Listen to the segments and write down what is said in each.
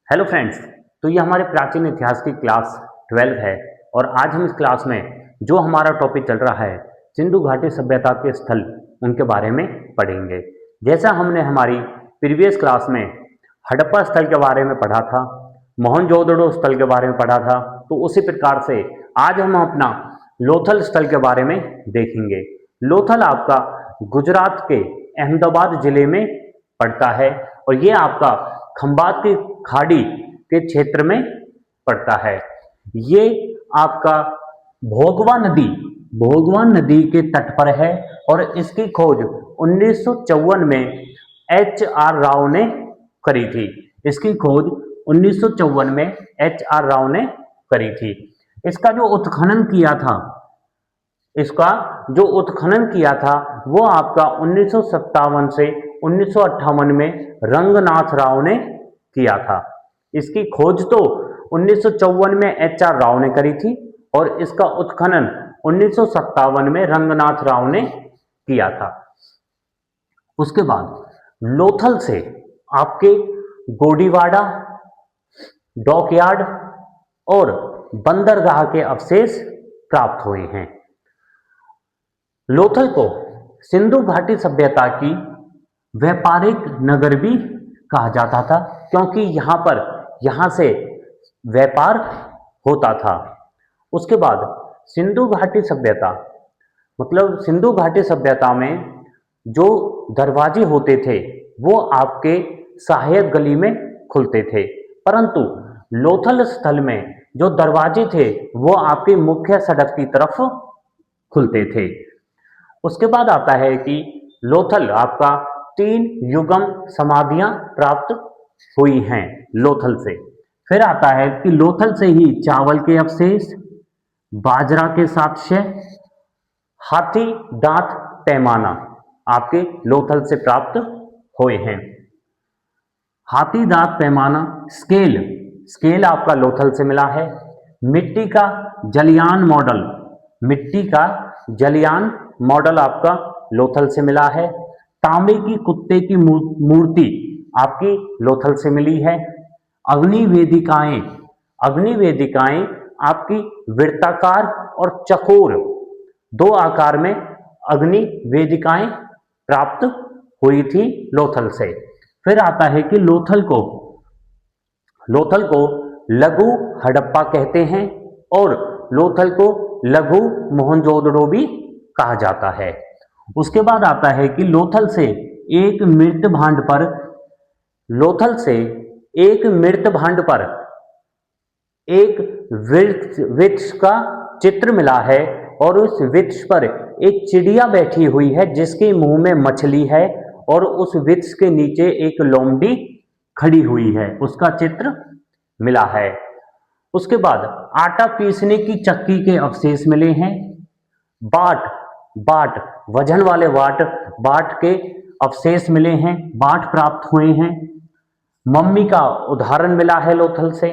Hello friends. तो ये हमारे प्राचीन इतिहास की क्लास 12 है और आज हम इस क्लास में जो हमारा टॉपिक चल रहा है सिंधु घाटी सभ्यता के स्थल उनके बारे में पढ़ेंगे। जैसा हमने हमारी प्रीवियस क्लास में हड़प्पा स्थल के बारे में पढ़ा था, मोहनजोदड़ो स्थल के बारे में पढ़ा था, तो उसी प्रकार से आज हम अपना लोथल स्थल के बारे में देखेंगे। लोथल आपका गुजरात के अहमदाबाद जिले में पड़ता है और ये आपका खंबात की खाड़ी के क्षेत्र में पड़ता है। ये आपका भोगवा नदी के तट पर है और इसकी खोज 1954 में एच आर राव ने करी थी। इसकी खोज 1954 में एच आर राव ने करी थी। इसका जो उत्खनन किया था इसका जो उत्खनन किया था वो आपका 1957 से 1958 में रंगनाथ राव ने किया था। इसकी खोज तो 1954 में एच आर राव ने करी थी और इसका उत्खनन 1957 में रंगनाथ राव ने किया था। उसके बाद लोथल से आपके गोडीवाड़ा, डॉकयार्ड और बंदरगाह के अवशेष प्राप्त हुए हैं। लोथल को सिंधु घाटी सभ्यता की व्यापारिक नगर भी कहा जाता था क्योंकि यहाँ से व्यापार होता था। उसके बाद सिंधु घाटी सभ्यता सिंधु घाटी सभ्यता में जो दरवाजे होते थे वो आपके सहायक गली में खुलते थे, परंतु लोथल स्थल में जो दरवाजे थे वो आपकी मुख्य सड़क की तरफ खुलते थे। उसके बाद आता है कि लोथल आपका 3 युगम समाधियां प्राप्त हुई हैं लोथल से। फिर आता है कि लोथल से ही चावल के अवशेष, बाजरा के साक्ष्य, हाथी दांत पैमाना आपके लोथल से प्राप्त हुए हैं। हाथी दांत पैमाना स्केल आपका लोथल से मिला है। मिट्टी का जलियान मॉडल आपका लोथल से मिला है। तांबे की कुत्ते की मूर्ति आपकी लोथल से मिली है। अग्नि वेदिकाएं आपकी वृत्ताकार और चकोर 2 आकार में अग्नि वेदिकाएं प्राप्त हुई थी लोथल से। फिर आता है कि लोथल को लघु हड़प्पा कहते हैं और लोथल को लघु मोहनजोदड़ो भी कहा जाता है। उसके बाद आता है कि लोथल से एक मृत भांड पर एक वृक्ष का चित्र मिला है और उस वृक्ष पर एक चिड़िया बैठी हुई है जिसके मुंह में मछली है और उस वृक्ष के नीचे एक लोमड़ी खड़ी हुई है, उसका चित्र मिला है। उसके बाद आटा पीसने की चक्की के अवशेष मिले हैं। बाट वजन वाले बाट के अवशेष मिले हैं, बाट प्राप्त हुए हैं। मम्मी का उदाहरण मिला है लोथल से।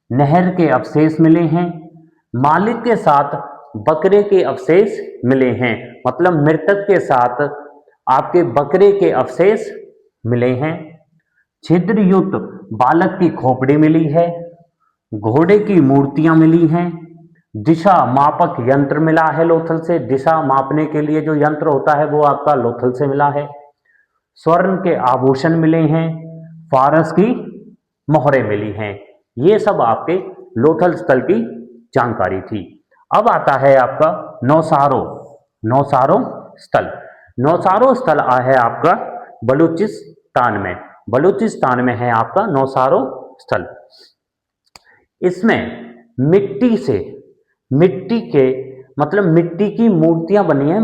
नहर के अवशेष मिले हैं। मालिक के साथ बकरे के अवशेष मिले हैं, मतलब मृतक के साथ आपके बकरे के अवशेष मिले हैं। छिद्रयुक्त बालक की खोपड़ी मिली है। घोड़े की मूर्तियां मिली हैं। दिशा मापक यंत्र मिला है लोथल से। दिशा मापने के लिए जो यंत्र होता है वो आपका लोथल से मिला है। स्वर्ण के आभूषण मिले हैं। फारस की मोहरें मिली हैं। ये सब आपके लोथल स्थल की जानकारी थी। अब आता है आपका नौसारो स्थल। नौसारो स्थल है आपका बलूचिस्तान में है आपका नौसारो स्थल। इसमें मिट्टी की मूर्तियां बनी हैं।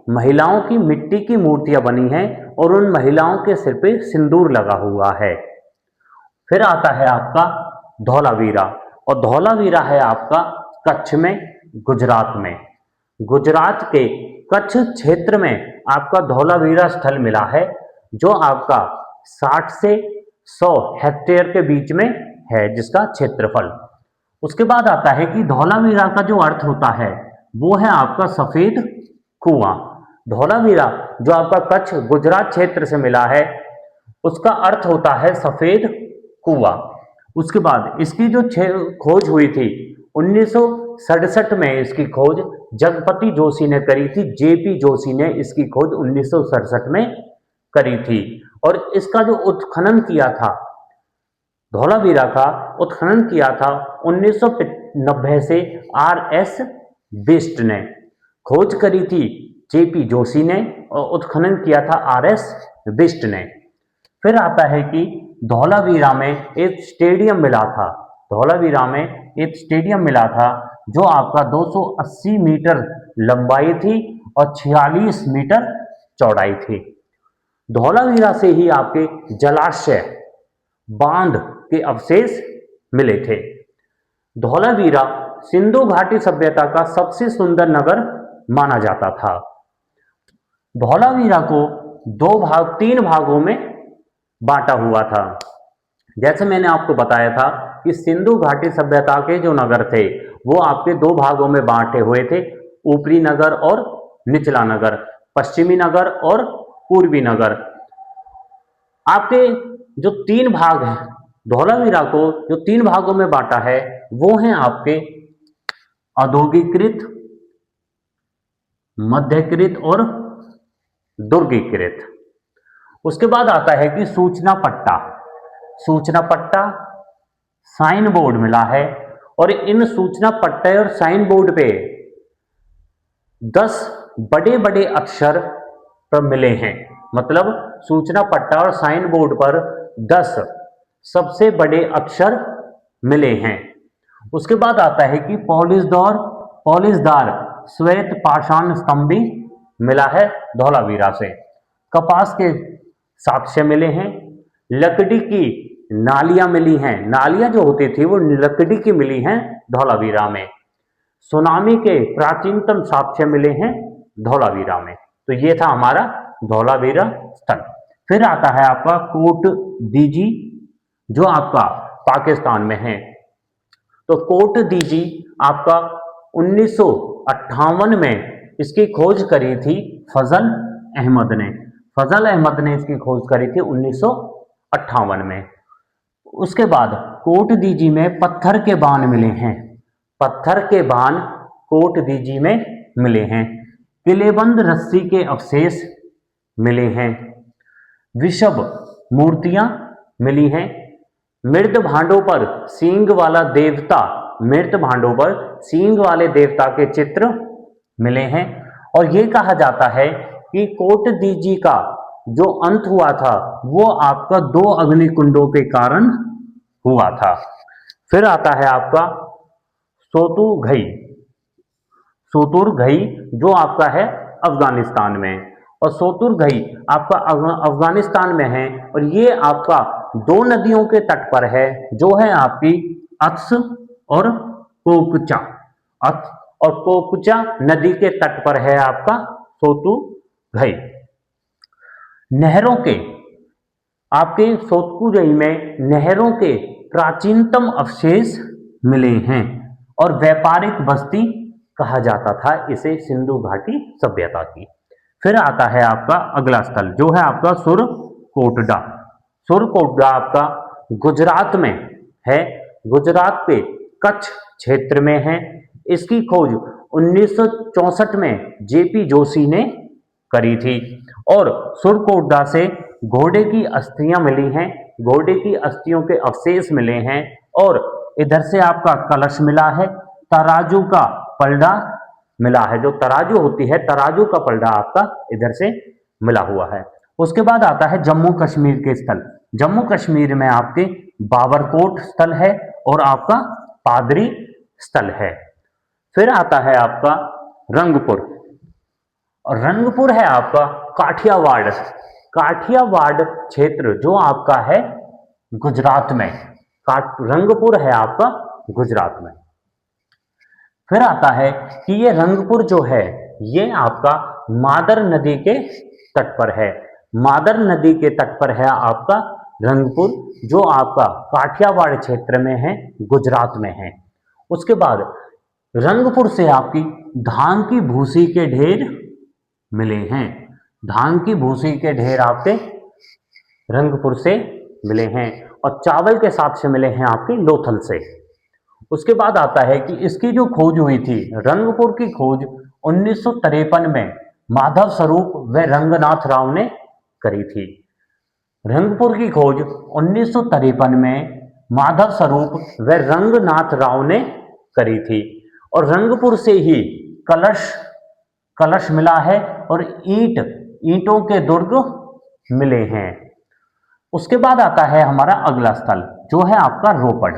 महिलाओं की मिट्टी की मूर्तियां बनी हैं और उन महिलाओं के सिर पे सिंदूर लगा हुआ है। फिर आता है आपका धौलावीरा और धौलावीरा है आपका कच्छ में, गुजरात के कच्छ क्षेत्र में आपका धौलावीरा स्थल मिला है जो आपका 60 से 100 हेक्टेयर के बीच में है जिसका क्षेत्रफल। उसके बाद आता है कि धौलावीरा का जो अर्थ होता है वो है आपका सफेद कुआं। धौलावीरा जो आपका कच्छ गुजरात क्षेत्र से मिला है उसका अर्थ होता है सफेद कुआ। उसके बाद इसकी जो खोज हुई थी 1967 में, इसकी खोज जगपति जोशी ने करी थी। जेपी जोशी ने इसकी खोज 1967 में करी थी। और इसका जो उत्खनन किया था, धौलावीरा का उत्खनन किया था 1990 से आर.एस. बिष्ट ने। खोज करी थी जेपी जोशी ने और उत्खनन किया था आर.एस. बिष्ट ने। फिर आता है कि धौलावीरा में एक स्टेडियम मिला था। धौलावीरा में एक स्टेडियम मिला था जो आपका 280 मीटर लंबाई थी और 46 मीटर चौड़ाई थी। धौलावीरा से ही आपके जलाशय, बांध के अवशेष मिले थे। धौलावीरा सिंधु घाटी सभ्यता का सबसे सुंदर नगर माना जाता था। धौलावीरा को तीन भागों में बांटा हुआ था। जैसे मैंने आपको बताया था कि सिंधु घाटी सभ्यता के जो नगर थे वो आपके दो भागों में बांटे हुए थे, ऊपरी नगर और निचला नगर, पश्चिमी नगर और पूर्वी नगर। आपके जो तीन भाग हैं, धौलावीरा को जो तीन भागों में बांटा है वो हैं आपके औद्योगिकृत, मध्यकृत और दुर्गीकृत। उसके बाद आता है कि सूचना पट्टा। सूचना पट्टा, साइन बोर्ड मिला है और इन सूचना पट्टे और साइन बोर्ड पे 10 बड़े बड़े अक्षर पर मिले हैं। मतलब सूचना पट्टा और साइन बोर्ड पर 10 सबसे बड़े अक्षर मिले हैं। उसके बाद आता है कि पॉलिशदार श्वेत पाषाण स्तंभ भी मिला है धौलावीरा से। कपास के साक्ष्य मिले हैं। लकड़ी की नालियां मिली हैं। नालियां जो होती थी वो लकड़ी की मिली हैं धौलावीरा में। सुनामी के प्राचीनतम साक्ष्य मिले हैं धौलावीरा में। तो ये था हमारा धौलावीरा स्थल। फिर आता है आपका कोट दीजी जो आपका पाकिस्तान में है। तो कोट दीजी आपका 1958 में इसकी खोज करी थी फजल अहमद ने। फजल अहमद ने इसकी खोज करी थी 1958 में। उसके बाद कोट दीजी में पत्थर के बाण मिले हैं। पत्थर के बाण कोट दीजी में मिले हैं। किलेबंद रस्सी के अवशेष मिले हैं। विषभ मूर्तियां मिली हैं। मृत भांडों पर सींग वाला देवता, मृत भांडों पर सींग वाले देवता के चित्र मिले हैं। और ये कहा जाता है कि कोट दीजी का जो अंत हुआ था वो आपका 2 अग्निकुंडों के कारण हुआ था। फिर आता है आपका सोतुरघई। सोतुरघई जो आपका है अफगानिस्तान में, और सोतुरघई आपका अफगानिस्तान में है। और ये आपका 2 नदियों के तट पर है जो है आपकी अत्स और कोकचा। अत्स और कोकचा नदी के तट पर है आपका सोतुरघई। नहरों के आपके सोतुरघई में नहरों के प्राचीनतम अवशेष मिले हैं और व्यापारिक बस्ती कहा जाता था इसे सिंधु घाटी सभ्यता की। फिर आता है आपका अगला स्थल जो है आपका सुरकोटडा। सुरकोटडा आपका गुजरात में है। गुजरात के कच्छ क्षेत्र में है। इसकी खोज 1964 में जेपी जोशी ने करी थी। और सुरकोटडा से घोड़े की अस्थियां मिली हैं। घोड़े की अस्थियों के अवशेष मिले हैं। और इधर से आपका कलश मिला है। तराजू का पलड़ा मिला है। जो तराजू होती है, तराजू का पलड़ा आपका इधर से मिला हुआ है। उसके बाद आता है जम्मू कश्मीर के स्थल। जम्मू कश्मीर में आपके बाबरकोट स्थल है और आपका पादरी स्थल है। फिर आता है आपका रंगपुर। और रंगपुर है आपका काठियावाड़। काठियावाड़ क्षेत्र जो आपका है गुजरात में। रंगपुर है आपका गुजरात में। फिर आता है कि ये रंगपुर जो है ये आपका मादर नदी के तट पर है। मादर नदी के तट पर है आपका रंगपुर जो आपका काठियावाड़ क्षेत्र में है, गुजरात में है। उसके बाद रंगपुर से आपकी धान की भूसी के ढेर मिले हैं। धान की भूसी के ढेर आपके रंगपुर से मिले हैं और चावल के साथ से मिले हैं आपके लोथल से। उसके बाद आता है कि इसकी जो खोज हुई थी, रंगपुर की खोज 1953 में माधव स्वरूप व रंगनाथ राव ने करी थी। रंगपुर की खोज 1953 में माधव स्वरूप व रंगनाथ राव ने करी थी और रंगपुर से ही कलश कलश मिला है और ईंटों के दुर्ग मिले हैं। उसके बाद आता है हमारा अगला स्थल जो है आपका रोपड़।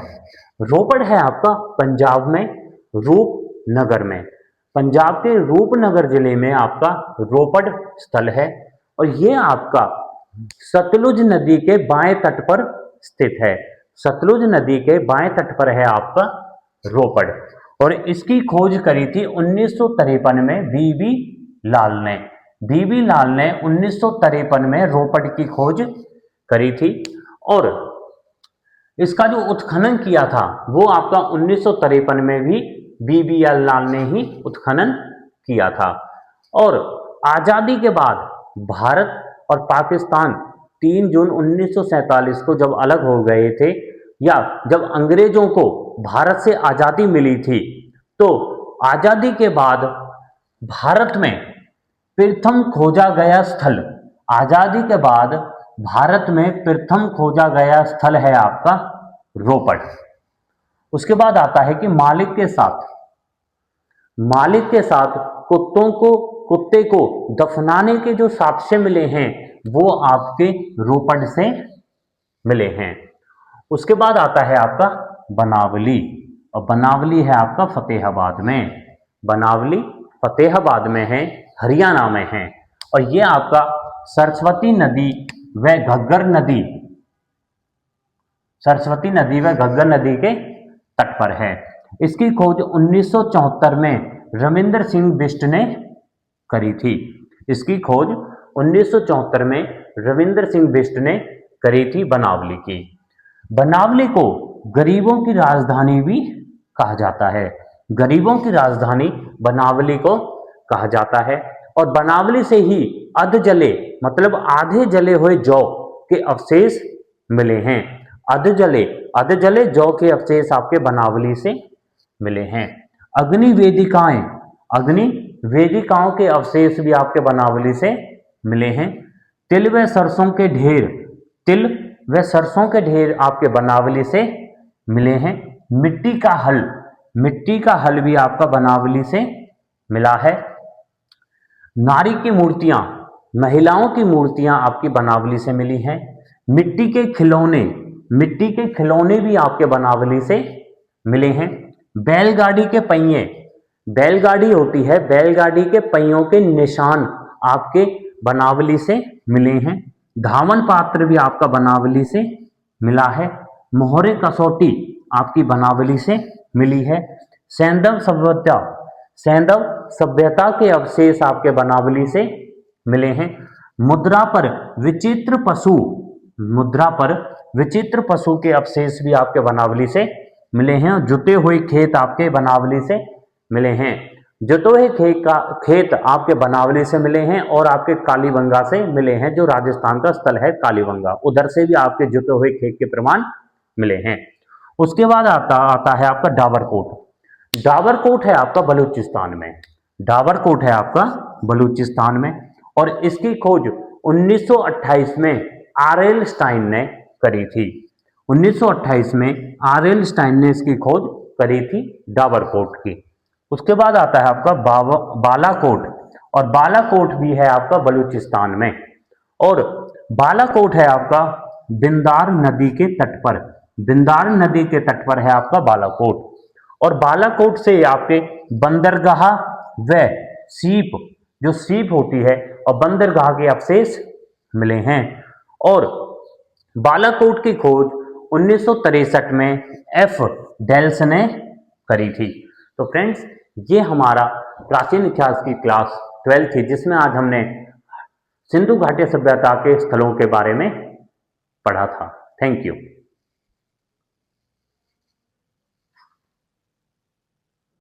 रोपड़ है आपका पंजाब में रूपनगर में, पंजाब के रूपनगर जिले में आपका रोपड़ स्थल है और ये आपका सतलुज नदी के बाएं तट पर स्थित है। सतलुज नदी के बाएं तट पर है आपका रोपड़ और इसकी खोज करी थी 1953 में बीबी लाल ने। बीबी लाल ने 1953 में रोपड़ की खोज करी थी और इसका जो उत्खनन किया था वो आपका 1953 में भी बीबी लाल ने ही उत्खनन किया था। और आजादी के बाद भारत और पाकिस्तान 3 जून 1947 को जब अलग हो गए थे या जब अंग्रेजों को भारत से आजादी मिली थी, तो आजादी के बाद भारत में प्रथम खोजा गया स्थल, आजादी के बाद भारत में प्रथम खोजा गया स्थल है आपका रोपड़। उसके बाद आता है कि मालिक के साथ कुत्ते को दफनाने के जो साक्ष्य मिले हैं वो आपके रोपड़ से मिले हैं। उसके बाद आता है आपका बनावली और बनावली है आपका फतेहाबाद में। बनावली फतेहाबाद में है, हरियाणा में है और ये आपका सरस्वती नदी व घग्गर नदी के तट पर है। इसकी खोज 1974 में रविंद्र सिंह बिष्ट ने करी थी। इसकी खोज 1974 में रविंद्र सिंह बिष्ट ने करी थी बनावली की। बनावली को गरीबों की राजधानी भी कहा जाता है। गरीबों की राजधानी बनावली को कहा जाता है और बनावली से ही आधे जले हुए जौ के अवशेष मिले हैं। अध जले जौ के अवशेष आपके बनावली से मिले हैं। अग्नि वेदिकाओं के अवशेष भी आपके बनावली से मिले हैं। तिल व सरसों के ढेर आपके बनावली से मिले हैं। मिट्टी का हल भी आपका बनावली से मिला है। नारी की मूर्तियां, महिलाओं की मूर्तियां आपकी बनावली से मिली हैं। मिट्टी के खिलौने भी आपके बनावली से मिले हैं। बैलगाड़ी के पहिए, बैलगाड़ी होती है, बैलगाड़ी के पहियों के निशान आपके बनावली से मिले हैं। धावन पात्र भी आपका बनावली से मिला है। मोहरे कसौटी आपकी बनावली से मिली है। सैंधव सभ्यता के अवशेष आपके बनावली से मिले हैं। मुद्रा पर विचित्र पशु के अवशेष भी आपके बनावली से मिले हैं। जुते हुए खेत आपके बनावली से मिले हैं। जुते हुए खेत आपके बनावली से मिले हैं और आपके कालीबंगा से मिले हैं, जो राजस्थान का स्थल है कालीबंगा, उधर से भी आपके जुते हुए खेत के प्रमाण मिले हैं। उसके बाद आता है आपका डाबरकोट। डाबरकोट है आपका बलूचिस्तान में। डाबरकोट है आपका बलूचिस्तान में और इसकी खोज 1928 में आर.एल. स्टाइन ने करी थी। 1928 में आर.एल. स्टाइन ने इसकी खोज करी थी डाबरकोट की। उसके बाद आता है आपका बालाकोट और बालाकोट भी है आपका बलूचिस्तान में और बालाकोट है आपका बिंदार नदी के तट पर। बिंदार नदी के तट पर है आपका बालाकोट और बालाकोट से आपके बंदरगाह व सीप होती है और बंदरगाह के अवशेष मिले हैं और बालाकोट की खोज 1963 में एफ डेल्स ने करी थी। तो फ्रेंड्स, ये हमारा प्राचीन इतिहास की क्लास 12 थी, जिसमें आज हमने सिंधु घाटी सभ्यता के स्थलों के बारे में पढ़ा था। Thank you.